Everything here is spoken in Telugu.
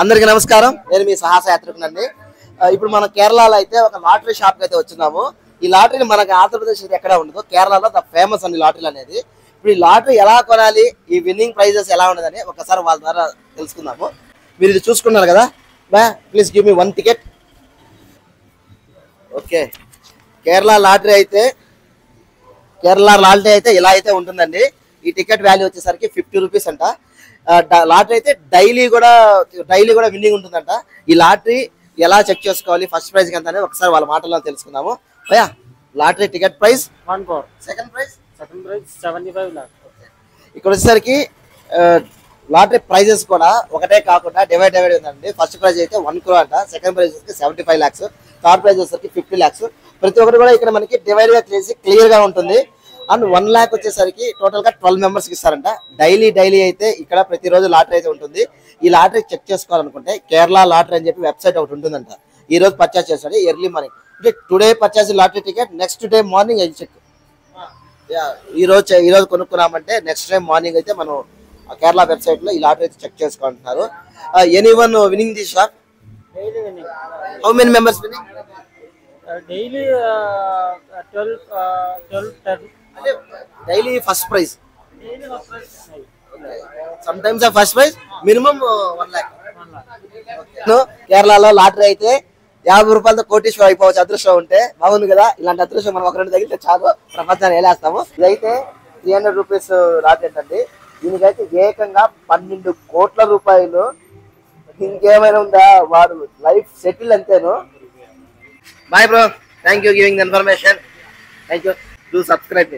అందరికీ నమస్కారం. నేను మీ సాహస యాత్రికునండి. ఇప్పుడు మనం కేరళలో అయితే ఒక లాటరీ షాప్ అయితే వచ్చున్నాము. ఈ లాటరీని మనకి ఆంధ్రప్రదేశ్ ఎక్కడ ఉండదు, కేరళలో ద ఫేమస్ అండి లాటరీలు అనేది. ఇప్పుడు ఈ లాటరీ ఎలా కొనాలి, ఈ విన్నింగ్ ప్రైజెస్ ఎలా ఉండదని ఒకసారి వాళ్ళ ద్వారా తెలుసుకుందాము. మీరు ఇది చూసుకున్నారు కదా, బా please give me 1 ticket. Okay, Kerala lottery అయితే ఇలా అయితే ఉంటుందండి. ఈ టికెట్ వాల్యూ వచ్చేసరికి 50 రూపీస్ అంట. లాటరీ అయితే డైలీ కూడా విన్నింగ్ ఉంటుందంట. ఈ లాటరీ ఎలా చెక్ చేసుకోవాలి, ఫస్ట్ ప్రైజ్ ఎంత అనేది ఒకసారి వాళ్ళ మాటల్లో తెలుసుకుందాము. భయ్యా, lottery ticket price 1 crore. Second prize 75 lakhs. ఇక్కడ వచ్చేసరికి లాటరీ ప్రైజెస్ కూడా ఒకటే కాకుండా డివైడ్ ఉందండి. ఫస్ట్ ప్రైజ్ అయితే 1 crore అంట, సెకండ్ ప్రైజ్ వచ్చేసి 75 lakhs, థర్డ్ ప్రైజ్ వచ్చేసరికి 50 lakhs. ప్రతి ఒక్కరు కూడా ఇక్కడ మనకి డివైడ్ గా చేసి క్లియర్ గా ఉంటుంది. అండ్ 1 lakh వచ్చేసరికి టోటల్ గా 12 మెంబర్స్ కి ఇస్తారంట. డైలీ అయితే ఇక్కడ ప్రతిరోజు లాటరీ అయితే ఉంటుంది. ఈ లాటరీ చెక్ చేసుకోవాలనుకుంటే కేరళ లాటరీ అని చెప్పి వెబ్సైట్ ఒకటి ఉంటుందంట. ఈ రోజు పర్చేస్ చేస్తాడు ఎర్లీ మార్నింగ్, అంటే today purchase lottery ticket, next day morning అది చెక్. ఈ రోజు కొనుక్కున్నామంటే నెక్స్ట్ డే మార్నింగ్ అయితే మనం కేరళ వెబ్సైట్ లో ఈ లాటరీ అయితే చెక్ చేసుకుంటున్నారు. Anyone winnowing the shop? Daily winning. How many members winnowing? Daily 12, 10. అంటే daily first prize, Daily first prize. Some times first prize, minimum 1 lakh. 1 lakh. కేరళలో లాటరీ అయితే 50 రూపాయలతో కోటీశ్వర అయిపోవచ్చు అదృష్టం ఉంటే. బాగుంది కదా, ఇలాంటి అదృష్టం మనం ఒక రెండు తగిలితే చాలు, ప్రపంచాన్ని వేలేస్తాము. ఇదైతే 300 రూపీస్ లాటరీ అండి. దీనికైతే ఏకంగా 12 కోట్ల రూపాయలు. ఇంకేమైనా ఉందా, వాడు లైఫ్ సెటిల్ అంతేను. Bye bro, thank you giving the information. Thank you, do subscribe.